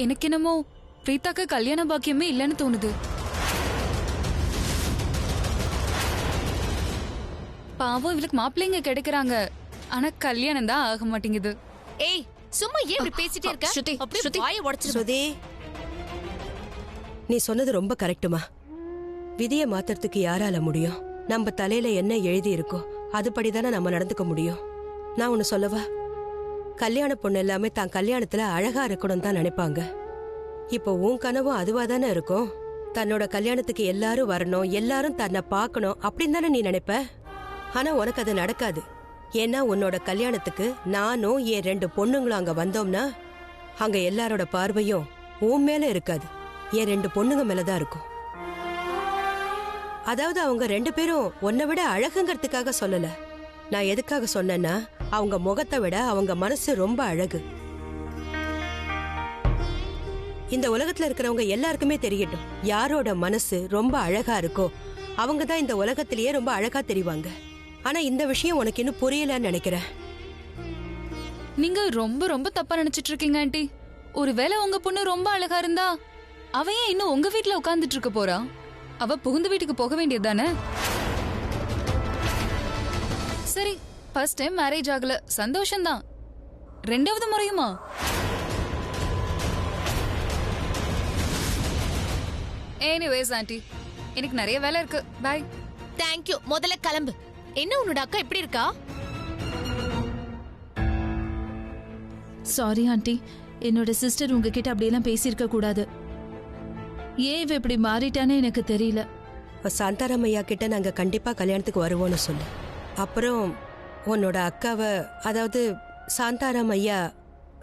எனக்கு என்னமோ பிரீதாக்கு கல்யாண பாக்கியமே இல்லைன்னு தோணுது. பாவம் இவளுக்கு மாப்பிள்ளைங்க கிடைக்கிறாங்க, ஆனா கல்யாணம் தான் ஆக மாட்டேங்குது. ஏய் சும்மா ஏன் இப்படி பேசிட்டே இருக்க? ஸ்ருதி, அப்படியே வாயை உடைச்சிரு. ஸ்ருதி, நீ சொன்னது ரொம்ப கரெக்டுமா. விதியை மாத்துறதுக்கு யாரால முடியும்? நம்ம தலையில என்ன எழுதி இருக்கோ அதுபடிதானே நம்ம நடந்துக்க முடியும். நான் ஒன்னு சொல்லவா, கல்யாண பொண்ணு எல்லாமே தான் கல்யாணத்துல அழகா இருக்கணும் தான் நினைப்பாங்க. இப்போ உன் கனவும் அதுவா தானே இருக்கும். தன்னோட கல்யாணத்துக்கு எல்லாரும் வரணும், எல்லாரும் தன்னை பார்க்கணும் அப்படின்னு தானே நீ நினைப்ப. ஆனா உனக்கு அது நடக்காது. ஏன்னா உன்னோட கல்யாணத்துக்கு நானும் என் 2 பொண்ணுங்களும் அங்க வந்தோம்னா அங்க எல்லாரோட பார்வையும் உன் மேல இருக்காது, என் 2 பொண்ணுங்க மேலதான் இருக்கும். அதாவது அவங்க 2 பேரும் உன்னை விட அழகுங்கிறதுக்காக சொல்லல. நான் எதுக்காக சொன்னேன்னா அவங்க முகத்தை விட அவங்க மனசு ரொம்ப அழகு. இந்த உலகத்துல இருக்கிறவங்க எல்லாருக்குமே தெரியட்டும், யாரோட மனசு ரொம்ப அழகா இருக்கோ அவங்க தான் இந்த உலகத்திலேயே ரொம்ப அழகா தெரிவாங்க. ஆனா இந்த விஷயம் உனக்கு இன்னும் புரியலன்னு நினைக்கிறேன். நீங்க ரொம்ப ரொம்ப தப்பா நினைச்சிட்டு இருக்கீங்க ஆண்டி. ஒருவேளை உங்க பொண்ணு ரொம்ப அழகா இருந்தா அவ ஏன் இன்னும் உங்க வீட்டுல உட்கார்ந்துட்டு இருக்க போறா? அவ புகுந்த வீட்டுக்கு போக வேண்டியதுதானே? சரி, ஃபர்ஸ்ட் டைம் மேரேஜ் ஆகல, சந்தோஷம்தான். 2வது முறையுமா? எனிவேஸ் ஆண்டி, எனக்கு நிறைய வேலை இருக்கு. பை. தேங்க்யூ. முதல்ல கிளம்பு. என்ன உன்னோட அக்கா எப்படி இருக்கா? சாரி ஆண்டி, என்னோட சிஸ்டர் உங்ககிட்ட அப்படியெல்லாம் பேசியிருக்க கூடாது. ஏன் இவ இப்படி மாறிட்டானே எனக்கு தெரியல. சாந்தாராம் ஐயா கிட்ட நாங்க கண்டிப்பா கல்யாணத்துக்கு வருவோம்னு சொல்லு. அப்புறம் உன்னோட அக்காவை, அதாவது சாந்தாராம் ஐயா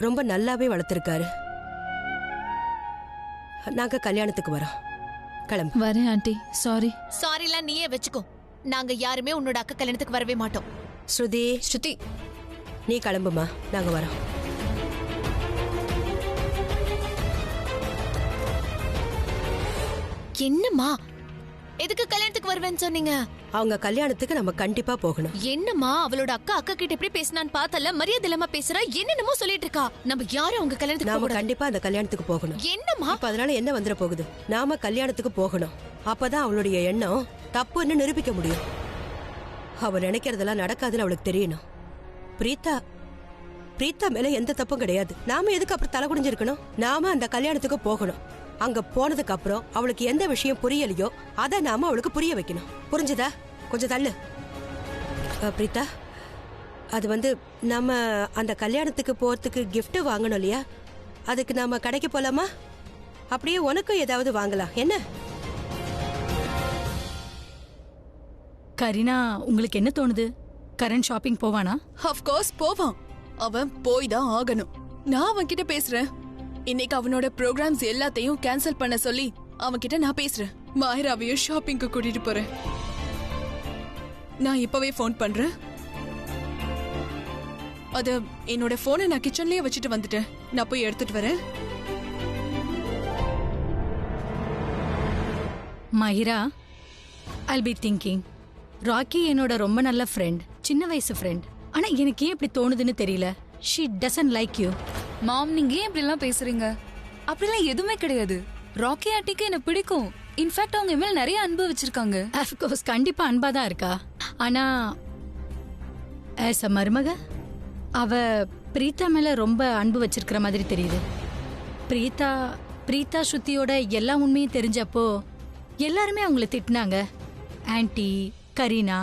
ரொம்ப நல்லாவே வளர்த்திருக்காரு. நாங்க கல்யாணத்துக்கு வரோம். கிளம்பு. வரேன் ஆண்டி. சாரி. சாரிலாம் நீயே வச்சுக்கோ. நாங்க யாருமே உன்னோட அக்கா கல்யாணத்துக்கு வரவே மாட்டோம். ஸ்ருதி, ஸ்ருதி, நீ கிளம்புமா, நாங்க வரோம். என்னம்மா, எதுக்கு கல்யாணத்துக்கு வருவேன்னு சொன்னீங்க? அவங்க கல்யாணத்துக்கு நம்ம கண்டிப்பா போகணும். என்னம்மா, அவளோட அக்கா கிட்ட எப்படி பேசினான்னு பார்த்தல, மரியாதை இல்லாம பேசுறா. என்னென்னமோ சொல்லிட்டு இருக்கா. நம்ம யாரும் அவங்க கல்யாணத்துக்கு நாம போகக்கூடாது. கண்டிப்பா அந்த கல்யாணத்துக்கு போகணும். என்னம்மா? இப்ப அதனால என்ன வந்துட போகுது? நாம கல்யாணத்துக்கு போகணும். அப்பதான் அவளுடைய எண்ணம் தப்புன்னு நிரூபிக்க முடியும். அவ நினைக்கிறதெல்லாம் நடக்காதுன்னு அவளுக்கு தெரியணும். பிரீதா மேல எந்த தப்பும் கிடையாது. நாம எதுக்கு அப்புறம் தலை குடிஞ்சிருக்கணும்? நாம அந்த கல்யாணத்துக்கு போகணும். அங்க போனதுக்கு அப்புறம் அவளுக்கு எந்த விஷயம் புரியலையோ அத நாம அவளுக்கு புரிய வைக்கணும். புரிஞ்சுதா? கொஞ்சம் தள்ளு. பிரீதா, அது நம்ம அந்த கல்யாணத்துக்கு போறதுக்கு gift வாங்கணும் இல்லையா? அதுக்கு நாம கடைக்கு போலாமா? அப்படியே உனக்கும் ஏதாவது வாங்கலாம். என்ன கரீனா, உங்களுக்கு என்ன தோணுது? கரண் ஷாப்பிங் போவானா? ஆஃப் கோர்ஸ் போவான். அவன் போய் தான் ஆகணும். நான் அவன் கிட்ட பேசுறேன். இன்னைக்கு அவனோட ப்ரோக்ராம்ஸ் எல்லாத்தையும் கேன்சல் பண்ண சொல்லி அவன் கிட்ட நான் பேசுறேன். மாயராவையும் ஷாப்பிங்க்கு கூட்டிட்டு போறேன். நான் இப்பவே ஃபோன் பண்றேன். அது என்னோட போனை நான் கிச்சன்லயே வச்சுட்டு வந்துட்டேன். நான் போய் எடுத்துட்டு வரேன். Mahira, I'll be thinking. Rakhi என்னோட ரொம்ப நல்ல ஃப்ரெண்ட், சின்ன வயசு ஃப்ரெண்ட். ஆனா எனக்கு ஏன் இப்படி தோணுதுன்னு தெரியல. She doesn't like you. மாம், நீங்க ஏன் இப்படி எல்லாம் பேசுறீங்க? அப்படிலாம் எதுவுமே கிடையாது. ராக்கி ஆண்டிக்கு என்ன பிடிக்கும். இன்ஃபேக்ட் அவங்க மேல நிறைய அன்பு வச்சிருக்காங்க. Of course, கண்டிப்பா அன்பா தான் இருக்கா. ஆனா as a மருமக அவ பிரீதா மேல ரொம்ப அன்பு வச்சிருக்கிற மாதிரி தெரியுது. பிரீதா ஸ்ருதியோட எல்லா உண்மையும் தெரிஞ்சப்போ எல்லாருமே அவங்கள திட்டினாங்க. ஆன்டி, கரீனா,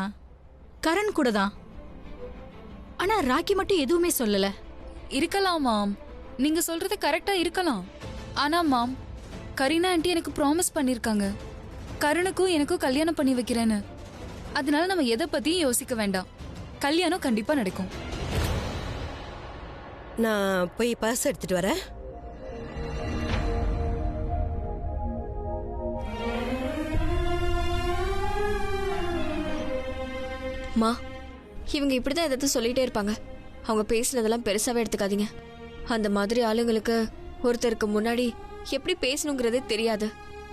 கரண் கூட தான். ஆனா ராக்கி மட்டும் எதுவுமே சொல்லல. இருக்கலாம் மாம், நீங்க சொல்றது கரெக்டா இருக்கலாம். ஆனா மாம், கரீனா ஆண்டி எனக்கு ப்ராமிஸ் பண்ணிருக்காங்க, கரணுக்கும் எனக்கும் கல்யாணம் பண்ணி வைக்கிறேன்னு. அதனால நம்ம எதை பத்தியும் யோசிக்க வேண்டாம். கல்யாணம் கண்டிப்பா நடக்கும். நான் போய் பர்ஸ் எடுத்துட்டு வரேன். மா, இவங்க இப்படிதான் ஏதாவது சொல்லிட்டே இருப்பாங்க. அவங்க பேசுனதெல்லாம் பெருசாவே எடுத்துக்காதீங்க. அந்த மாதிரி ஆளுங்களுக்கு ஒருத்தருக்கு முன்னாடி எப்படி பேசணுங்கிறதே தெரியாது.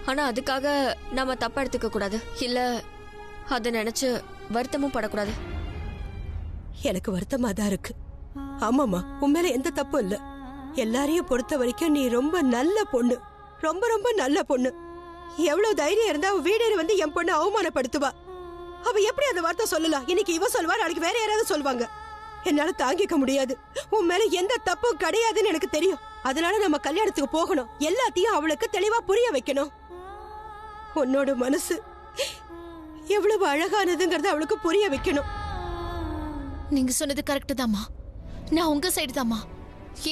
ஆனா அதுக்காக நாம தப்பா எடுத்துக்க கூடாது. இல்ல அதை நினைச்சு வருத்தமும் படக்கூடாது. எனக்கு வருத்தமா தான் இருக்கு. ஆமாமா, உண்மையில எந்த தப்பும் இல்ல. எல்லாரையும் பொறுத்த வரைக்கும் நீ ரொம்ப நல்ல பொண்ணு, ரொம்ப ரொம்ப நல்ல பொண்ணு. எவ்வளவு தைரியம் இருந்தா அவ வீடேறி வந்து என் பொண்ணு அவமானப்படுத்துவா. அவ எப்படி அந்த வார்த்தை சொல்லலாம்? இன்னைக்கு இவ சொல்வா, நாளைக்கு வேற யாராவது சொல்வாங்க. என்னால தாங்கிக்க முடியாது. உன் மேல எந்த தப்பும் கிடையாதுன்னு எனக்கு தெரியும். அதனால நம்ம கல்யாணத்துக்கு போகணும். எல்லாத்தையும் அவளுக்கு தெளிவா புரிய வைக்கணும். உன்னோட மனசு எவ்வளவு அழகானதுங்கறத அவளுக்கு புரிய வைக்கணும். நீங்க சொன்னது கரெக்ட் தாம்மா. நான் உங்க சைடு தாம்மா.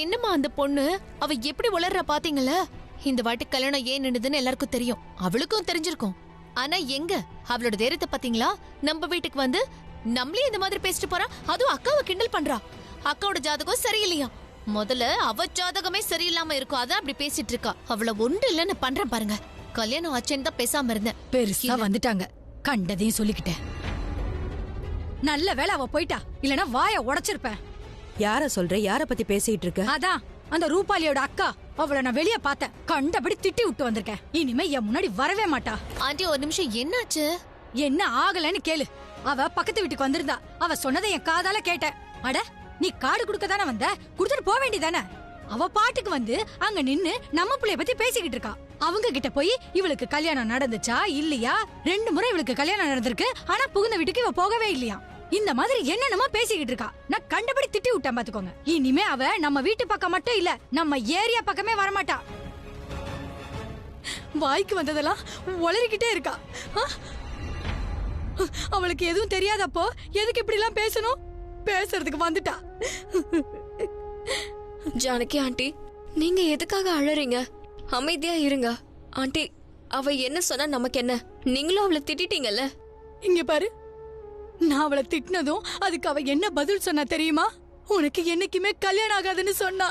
என்னம்மா அந்த பொண்ணு, அவ எப்படி வளர்ற பாத்தீங்களா? இந்த வாட்டி கல்யாணம் ஏன் நின்னுதுன்னு எல்லாருக்கும் தெரியும், அவளுக்கும் தெரிஞ்சிருக்கும். ஆனா எங்க அவளோட தைரியத்தை பாத்தீங்களா? நம்ம வீட்டுக்கு வந்து நம்மளே இந்த மாதிரி பேசிட்டு போறா. அதுவும் அக்காவை கிண்டல் பண்றா. அக்காவோட ஜாதகம் சரியில்லையா? முதல்ல அவ ஜாதகமே சரியில்லாம இருக்கும், அதான் அப்படி பேசிட்டு இருக்கா. அவள ஒன்று இல்லன்னு பண்றேன் பாருங்க. கல்யாணம் ஆச்சேன்னு தான் பேசாம இருந்தேன். பெருசா வந்துட்டாங்க, கண்டதையும் சொல்லிக்கிட்டேன். நல்ல வேளை அவ போயிட்டா, இல்லனா வாய உடைச்சிருப்பேன். யார சொல்ற? யார பத்தி பேசிட்டு இருக்க? அதான் அந்த ரூபாலியோட அக்கா. அவளை நான் வெளியே பார்த்தேன், கண்டபடி திட்டி விட்டு வந்திருக்கேன். இனிமே என் முன்னாடி வரவே மாட்டா. ஆண்டி ஒரு நிமிஷம், என்னாச்சு? என்ன ஆகலன்னு கேளு. அவ பக்கத்து வீட்டுக்கு வந்திருந்தா, அவ சொன்னதை என் காதால கேட்டேன். அட, நீ காடு குடுக்க தானே வந்த, குடுத்துட்டு போக வேண்டியதானே? அவ பாட்டுக்கு வந்து அங்க நின்னு நம்ம பிள்ளைய பத்தி பேசிக்கிட்டு இருக்கா. அவங்க கிட்ட போய் இவளுக்கு கல்யாணம் நடந்துச்சா இல்லையா, 2 முறை இவளுக்கு கல்யாணம் நடந்திருக்கு, ஆனா புகுந்த வீட்டுக்கு இவ போகவே இல்லையா. இந்த மாதிரி என்னென்னமோ பேசிக்கிட்டு இருக்கா. நான் கண்டபடி திட்டி விட்டேன் பாத்துக்கோங்க. இனிமே அவ நம்ம வீட்டு பக்கம் மட்டும் இல்ல, நம்ம ஏரியா பக்கமே வரமாட்டா. வாய்க்கு வந்ததெல்லாம் உளறிக்கிட்டே இருக்கா. அவளுக்கு எதுவும் தெரியாதப்போ எதுக்கு இப்படி எல்லாம் பேசணும்? பேசுறதுக்கு வந்துட்டா. ஜானகி ஆண்டி, நீங்க எதுக்காக அழறீங்க? அமைதியா இருங்க ஆண்டி. அவ என்ன சொன்னா நமக்கு என்ன? நீங்களும் அவளை திட்டிட்டீங்கல்ல. இங்க பாரு, நான் அவளை திட்டினதும் அதுக்கு அவ என்ன பதில் சொன்னா தெரியுமா? உனக்கு என்னைக்குமே கல்யாணம் ஆகாதுன்னு சொன்னா.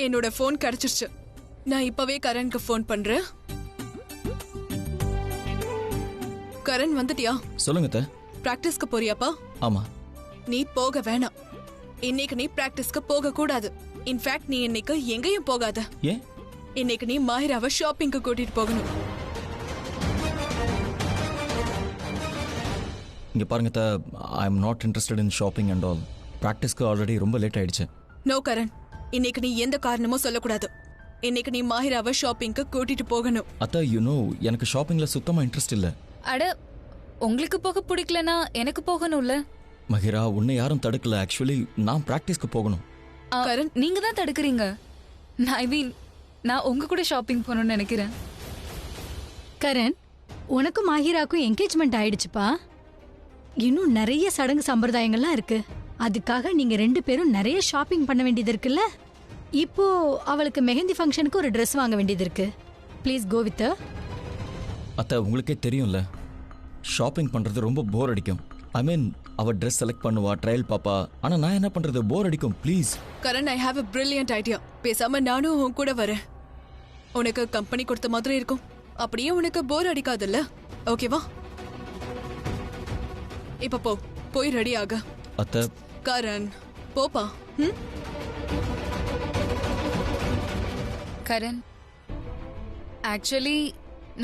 என்னோட போன் கிடைச்சிருச்சு. நான் இப்பவே கரனுக்கு போன் பண்றேன். கரண், வந்துட்டியா? சொல்லுங்க. பிராக்டிஸ்க்கு போறியாப்பா? ஆமா. நீ போக வேணாம். இன்னைக்கு நீ பிராக்டிஸ்க்கு போக கூடாது. இன்ஃபேக்ட் நீ இன்னைக்கு எங்கேயும் போகாத. ஏன்? இன்னைக்கு நீ மாஹிராவை ஷாப்பிங்க்கு கூட்டிட்டு போகணும். இங்க பாருங்க, I am not interested in shopping and all. பிராக்டிஸ்க்கு ஆல்ரெடி ரொம்ப லேட் ஆயிடுச்சு. நோ கரண், இன்னைக்கு நீ எந்த காரணமும் சொல்லக்கூடாது. இன்னைக்கு நீ மாஹிராவை ஷாப்பிங்க்கு கூட்டிட்டு போகணும். அத்தா, யூ நோ, எனக்கு ஷாப்பிங்ல சுத்தமா இன்ட்ரெஸ்ட் இல்ல. அட, உங்களுக்கு போக பிடிக்கலனா எனக்கு போகணும்ல. மஹிரா, உன்னை யாரும் தடுக்கல. ஆக்சுவலி நான் பிராக்டிஸ்க்கு போகணும். கரண், நீங்க தான் தடுக்கிறீங்க. நான் உங்க கூட ஷாப்பிங் போகணும்னு நினைக்கிறேன். கரண், உனக்கும் மாஹிராக்கும் என்கேஜ்மெண்ட் ஆயிடுச்சுப்பா. இன்னும் நிறைய சடங்கு சம்பிரதாயங்கள்லாம் இருக்கு. அதுக்காக நீங்க 2 பேரும் நிறைய ஷாப்பிங் பண்ண வேண்டியது இருக்குல்ல. இப்போ அவளுக்கு மெஹந்தி ஃபங்க்ஷனுக்கு ஒரு ட்ரெஸ் வாங்க வேண்டியது இருக்கு. Please go with her. அத்தா, உங்களுக்கே தெரியும்ல, ஷாப்பிங் பண்றது ரொம்ப போர் அடிக்கும். ஐ மீன், அவ ட்ரெஸ் செலக்ட் பண்ணுவா, ட்ரையல் பாப்பா. ஆனா நான் என்ன பண்றது? போர் அடிக்கும். Please Karan, I have a brilliant idea. பேசாம நானும் உன் கூட வரேன். உனக்கு கம்பெனி கொடுத்த மாதிரி இருக்கும். அப்படியே உனக்கு போர் அடிக்காதுல்ல? ஓகேவா? இப்ப போய் ரெடி ஆக. அத்தை. கரண், போப்பா. கரண், ஆக்சுவலி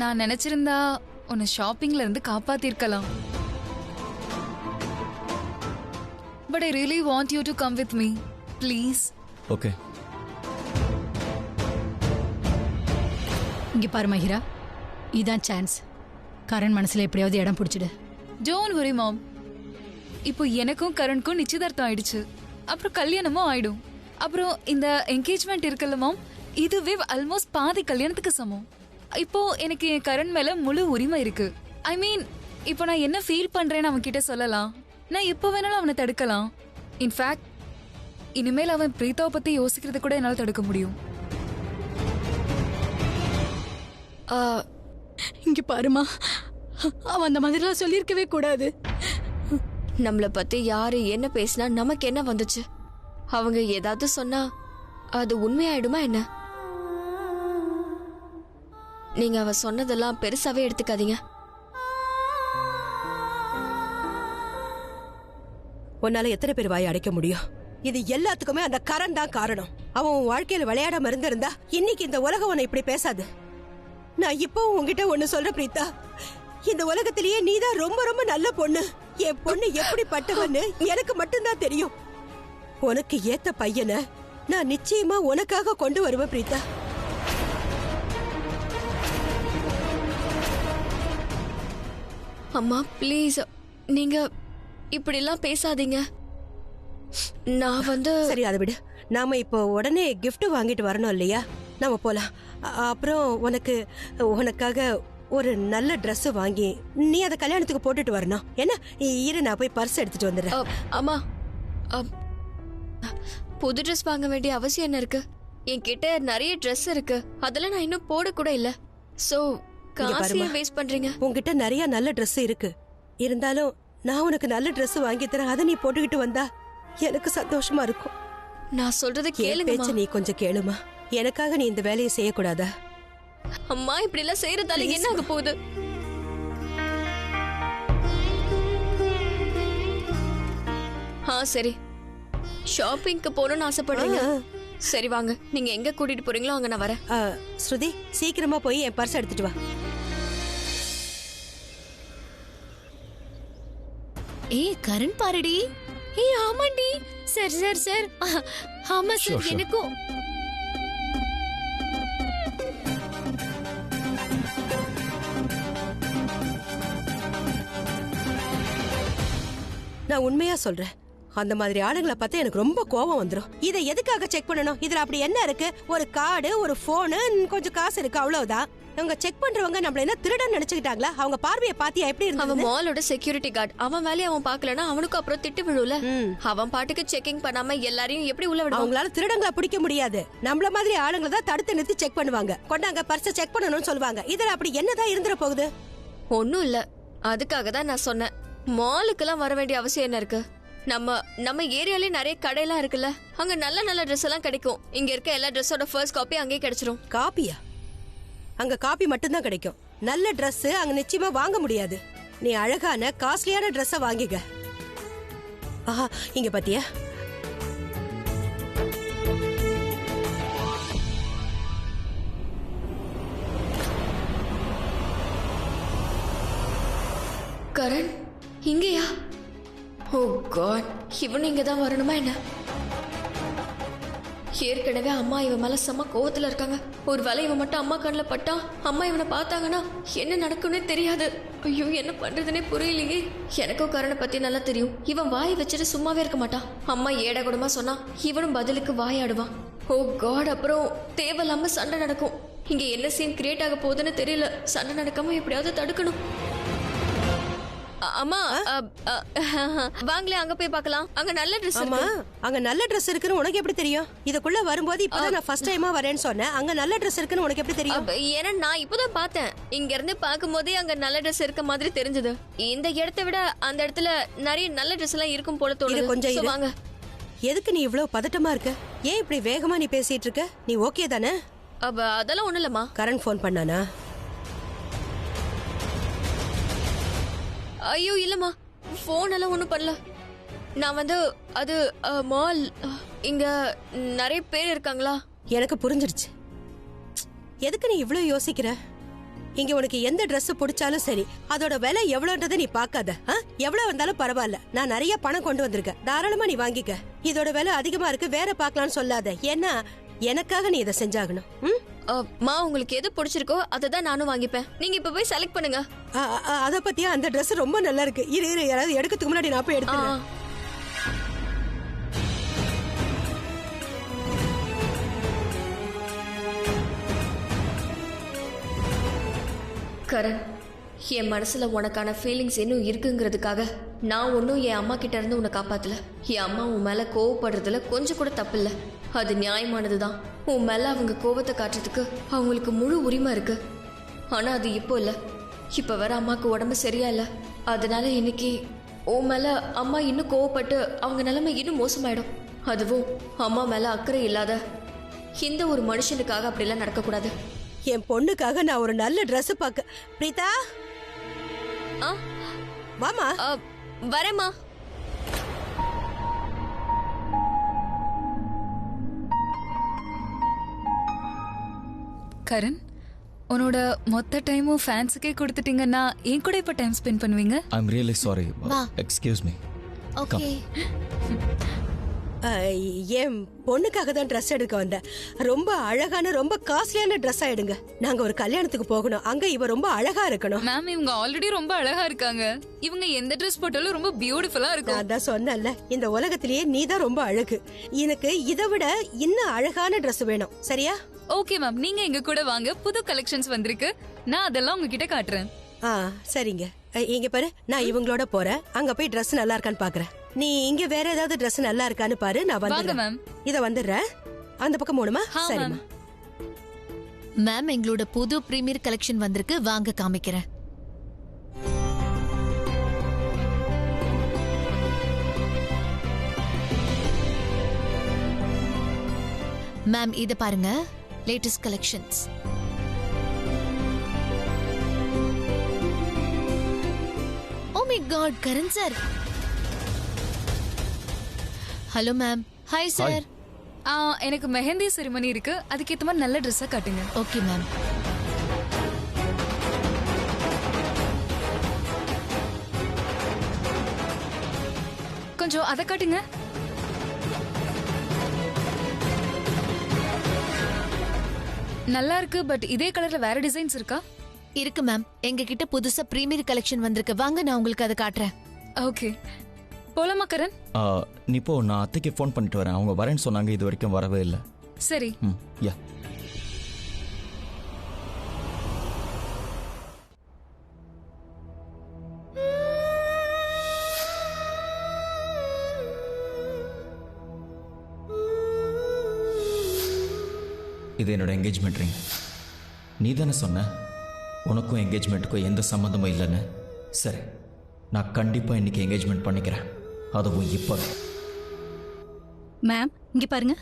நான் நினைச்சிருந்தா உன்னை ஷாப்பிங்ல இருந்து காப்பாத்திருக்கலாம். But I really want you to come with me. Please. Okay. இங்க பாரு மஹிரா, இதான் சான்ஸ். கரண் மனசுல எப்படியாவது இடம் பிடிச்சிடு. Don't worry mom. இப்போ எனக்கும் கரணுக்கும் நிச்சயதார்த்தம் ஆயிடுச்சு. அப்புறம் கல்யாணமும் ஆயிடும். அப்புறம் இந்த என்கேஜ்மெண்ட் இருக்குல்ல மாம், இதுவே ஆல்மோஸ்ட் பாதி கல்யாணத்துக்கு சமம். இப்போ எனக்கு என் கரண் மேல முழு உரிமை இருக்கு. ஐ மீன், இப்போ நான் என்ன ஃபீல் பண்றேன்னு அவன் கிட்ட சொல்லலாம். நான் எப்போ வேணாலும் அவனை தடுக்கலாம். இன்ஃபேக்ட் இனிமேல் அவன் பிரீதாவை பத்தி யோசிக்கிறத கூட என்னால் தடுக்க முடியும். இங்க பாருமா, அவன் அந்த மாதிரிலாம் சொல்லியிருக்கவே கூடாது. நம்மள பத்தி யாரு என்ன பேசினா நமக்கு என்ன வந்துச்சு? அவங்க ஏதாவது சொன்னா அது உண்மையாயிடுமா என்ன? நீங்க அவ சொன்னதெல்லாம் பெருசாவே எடுத்துக்காதீங்க. உன்னால எத்தனை பேர் வாயை அடைக்க முடியும்? இது எல்லாத்துக்குமே அந்த கரண் தான் காரணம். அவன் உன் வாழ்க்கையில விளையாடாம இருந்திருந்தா இன்னைக்கு இந்த உலகம் உன்னை இப்படி பேசாது. நான் இப்போ உங்ககிட்ட ஒண்ணு சொல்றேன் பிரீதா, இந்த உலகத்திலேயே நீதான் ரொம்ப ரொம்ப நல்ல பொண்ணு. என் பொண்ணு எப்படிப்பட்டவன்னு எனக்கு மட்டும்தான் தெரியும். உனக்கு ஏத்த பையனை நான் நிச்சயமா உனக்காக கொண்டு வருவேன் பிரீதா. அம்மா ப்ளீஸ், நீங்க இப்படி எல்லாம் பேசாதீங்க. நான் சரி, அதை விடு. நாம இப்போ உடனே gift வாங்கிட்டு வரணும் இல்லையா? நாம போலாம். அப்புறம் உனக்காக ஒரு நல்ல Dress வாங்கி நீ அதை கல்யாணத்துக்கு போட்டுட்டு வரணும். என்ன, இரு, நான் போய் பர்ஸ் எடுத்துட்டு வந்துடுறேன். அம்மா, புது ட்ரெஸ் வாங்க வேண்டிய அவசியம் என்ன இருக்கு? என்கிட்ட நிறைய ட்ரெஸ் இருக்கு, அதெல்லாம் நான் இன்னும் போட கூட இல்ல. சோ காசையே வேஸ்ட் பண்றீங்க. உன்கிட்ட நிறைய நல்ல Dress இருக்கு, இருந்தாலும் நான் உனக்கு நல்ல Dress வாங்கி தரேன். அதை நீ போட்டுக்கிட்டு வந்தா எனக்கு சந்தோஷமா இருக்கும். நான் சொல்றத கேளுங்க. பேச்சு நீ கொஞ்சம் கேளுமா. எனக்காக நீ இந்த வேலையை செய்யக்கூடாதா? அம்மா, இப்படி எல்லாம் செய்யறதால என்ன ஆக போகுது? சரி, ஷாப்பிங்க்கு போகணும்னு ஆசைப்படுறீங்க. சரி வாங்க, நீங்க எங்க கூட்டிட்டு போறீங்களோ அங்க நான் வரேன். ஸ்ருதி, சீக்கிரமா போய் என் பர்ஸ் எடுத்துட்டு வா. ஏய் கரண் பாருடி. ஏய் ஆமாண்டி. Sir sir sir. ஆமா சார், எனக்கும். நான் உண்மையா சொல்றேன், அந்த மாதிரி ஆளுங்களை பார்த்தா எனக்கு ரொம்ப கோபம் வந்துடும். இதை எதுக்காக செக் பண்ணணும்? இதுல அப்படி என்ன இருக்கு? ஒரு கார்டு, ஒரு போனு, கொஞ்சம் காசு இருக்கு, அவ்வளவுதான். அவங்க செக் பண்றவங்க நம்மள என்ன திருடன் நினைச்சுக்கிட்டாங்களா? அவங்க பார்வையை பாத்தியா எப்படி இருந்தது? அவன் மாலோட செக்யூரிட்டி கார்டு, அவன் வேலையை அவன் பாக்கலனா அவனுக்கு அப்புறம் திட்டு விழுல. அவன் பாட்டுக்கு செக்கிங் பண்ணாம எல்லாரையும் எப்படி உள்ள விடுவான்? அவங்களால திருடங்களை பிடிக்க முடியாது. நம்மள மாதிரி ஆளுங்களை தான் தடுத்து நிறுத்தி செக் பண்ணுவாங்க. கொண்டாங்க பர்ஸை செக் பண்ணணும்னு சொல்லுவாங்க. இதுல அப்படி என்னதான் இருந்துற போகுது? ஒண்ணும் இல்ல, அதுக்காக தான் நான் சொன்னேன். மாலுக்கெல்லாம் வர வேண்டிய அவசியம் என்ன இருக்கு? நம்ம ஏரியாலே நிறைய கடையெல்லாம் இருக்குல்ல, அங்க நல்ல நல்ல ட்ரெஸ் எல்லாம் கிடைக்கும். இங்க இருக்க எல்லா ட்ரெஸ்ஸோட ஃபர்ஸ்ட் காப்பி அங்கேயே கிடைச்சிரும். காப்பியா? அங்க காப்பி மட்டும்தான் கிடைக்கும். நல்ல Dress அங்க நிச்சயமா வாங்க முடியாது. நீ அழகான காஸ்ட்லியான Dress வாங்கிக்க. ஆஹா, இங்க பாத்தியா? கரண் இங்கயா? ஓ காட், இவன் இங்க தான் வரணுமா என்ன? ஏற்கனவே அம்மா இவன் மேல செம்ம கோவத்துல இருக்காங்க. ஒரு வேளை இவன் மட்டும் அம்மா கண்ணில் பட்டா, அம்மா இவனை பார்த்தாங்கன்னா என்ன நடக்கும்னே தெரியாது. ஐயோ, என்ன பண்றதுனே புரியலையே. எனக்கும் கரணை பத்தி நல்லா தெரியும். இவன் வாய் வச்சுட்டு சும்மாவே இருக்க மாட்டான். அம்மா ஏட கூடமா சொன்னா இவனும் பதிலுக்கு வாயாடுவான். ஓ காட், அப்புறம் தேவையில்லாம சண்டை நடக்கும். இங்க என்ன சீன் கிரியேட் ஆக போகுதுன்னு தெரியல. சண்டை நடக்காம எப்படியாவது தடுக்கணும். அம்மா, வாங்களே அங்க போய் பார்க்கலாம். அங்க நல்ல Dress இருக்கு. அங்க நல்ல Dress இருக்குன்னு உனக்கு எப்படி தெரியும்? இதுக்குள்ள வரும்போது இப்பதான் நான் ஃபர்ஸ்ட் டைமா வரேன்னு சொன்னேன். அங்க நல்ல Dress இருக்குன்னு உனக்கு எப்படி தெரியும்? ஏன்னா நான் இப்பதான் பார்த்தேன். இங்க இருந்து பார்க்கும்போதே அங்க நல்ல Dress இருக்க மாதிரி தெரிஞ்சது. இந்த இடத்தை விட அந்த இடத்துல நிறைய நல்ல Dress எல்லாம் இருக்கும் போல தோணுது. கொஞ்சம் வாங்க. எதுக்கு நீ இவ்வளவு பதட்டமா இருக்க? ஏன் இப்படி வேகமா நீ பேசிட்டு இருக்க? நீ ஓகே தானே? அதெல்லாம் ஒண்ணும் இல்லம்மா. கரண் ஃபோன் பண்ணானா? ஐயோ இல்லம்மா, போன் எல்லாம் ஒண்ணும் பண்ணல. நான் அது மால், இங்க நிறைய பேர் இருக்காங்களா? எனக்கு புரிஞ்சிருச்சு. எதுக்கு நீ இவ்வளவு யோசிக்கிற? இங்க உனக்கு எந்த Dress பிடிச்சாலும் சரி, அதோட விலை எவ்வளவுன்றதை நீ பார்க்காத. எவ்வளவு வந்தாலும் பரவாயில்ல, நான் நிறைய பணம் கொண்டு வந்திருக்கேன், தாராளமா நீ வாங்கிக்க. இதோட விலை அதிகமா இருக்கு, வேற பார்க்கலாம்னு சொல்லாத. ஏன்னா எனக்காக நீ இதை செஞ்சாகணும். மா, உங்களுக்கு எது பிடிச்சிருக்கோ அதை தான் நானும் வாங்கிப்பேன். நீங்க இப்ப போய் செலக்ட் பண்ணுங்க. அத பத்தியா? அந்த Dress ரொம்ப நல்லா இருக்கு. இரு, யாராவது எடுக்கிறதுக்கு முன்னாடி நான் போய் எடுத்துறேன். கரண், என் மனசுல உனக்கான ஃபீலிங்ஸ் இன்னும் இருக்குங்கிறதுக்காக நான் ஒன்னும் என் அம்மா கிட்ட இருந்து உன்னை காப்பாத்தல. என் அம்மா உன் மேல கோவப்படுறதுல கொஞ்சம் கூட தப்பு இல்ல. அது நியாயமானதுதான். உன் மேல அவங்க கோவத்தை காட்டுறதுக்கு அவங்களுக்கு முழு உரிமை இருக்கு. ஆனா அது இப்போ இல்ல. இப்ப வர அம்மாக்கு உடம்பு சரியா இல்ல. அதனால இன்னைக்கு உன் மேல அம்மா இன்னும் கோவப்பட்டு அவங்க நிலைமை இன்னும் மோசமாயிடும். அதுவும் அம்மா மேல அக்கறை இல்லாத இந்த ஒரு மனுஷனுக்காக அப்படிலாம் நடக்கக்கூடாது. என் பொண்ணுக்காக நான் ஒரு நல்ல Dress பார்க்க. பிரீதா, வாமா. வரேம்மா. கரண், உன்னோட மொத்த டைமும் ஃபேன்ஸுக்கே கொடுத்துட்டீங்கன்னா என் கூட இப்ப டைம் ஸ்பெண்ட் பண்ணுவீங்க? I am really sorry. வா. Excuse me. ஓகே. என் பொண்ணுக்காக தான் ட்ரெஸ் எடுக்க வந்தேன். ரொம்ப அழகான ரொம்ப காஸ்ட்லியான ட்ரெஸ்ஸா எடுங்க. நாங்க ஒரு கல்யாணத்துக்கு போகணும். அங்க இவ ரொம்ப அழகா இருக்கணும். மேம் இவங்க ஆல்ரெடி ரொம்ப அழகா இருக்காங்க. இவங்க எந்த ட்ரெஸ் போட்டாலும் ரொம்ப பியூட்டிஃபுல்லா இருக்கும். நான் தான் சொன்னேன்ல, இந்த உலகத்திலேயே நீ தான் ரொம்ப அழகு. எனக்கு இதை விட இன்னும் அழகான ட்ரெஸ் வேணும். சரியா? ஓகே மேம், நீங்க எங்க கூட வாங்க. புது கலெக்ஷன்ஸ் வந்திருக்கு. நான் அதெல்லாம் உங்ககிட்ட காட்டுறேன். சரிங்க. இங்க பாரு, நான் இவங்களோட போறேன். அங்க போய் Dress நல்லா இருக்கான்னு பாக்குறேன். நீ இங்க வேற ஏதாவது Dress நல்லா இருக்கான்னு பாரு. நான் வாங்க வந்துடுறேன். மேம். இத வந்துடுறேன். அந்த பக்கம் போணுமா? ஆ, சரிம்மா. மேம் எங்களோட புது பிரீமியர் கலெக்ஷன் வந்திருக்கு, வாங்க காமிக்கிறேன். மேம் இத பாருங்க, latest collections. Oh my god, Karan sir. Hello ma'am. Hi sir. எனக்கு மெஹந்தி செரிமனி இருக்கு. அதுக்கேத்த மாதிரி நல்ல ட்ரெஸ்ஸா காட்டுங்க. Okay ma'am. கொஞ்சம் அதை காட்டுங்க. நல்லா இருக்கு. பட் இதே கலர்ல வேற டிசைன்ஸ் இருக்கா? இருக்கு மேம். எங்க கிட்ட புதுசா பிரீமியர் கலெக்ஷன் வந்திருக்கு, வாங்க நான் உங்களுக்கு அதை காட்டுறேன். ஓகே, போலாமா கரண்? நீ போ, நான் அத்தைக்கு ஃபோன் பண்ணிட்டு வரேன். அவங்க வரேன்னு சொன்னாங்க, இது வரைக்கும் வரவே இல்லை. சரி. யா. இது என்னோட என்கேஜ்மெண்ட் ரிங். நீ தானே சொன்ன உனக்கும் என்கேஜ்மெண்ட்டுக்கும் எந்த சம்மந்தமும் இல்லைன்னு. சரி, நான் கண்டிப்பாக இன்னைக்கு என்கேஜ்மெண்ட் பண்ணிக்கிறேன். அதுவும் இப்போ. மேம் இங்க பாருங்க.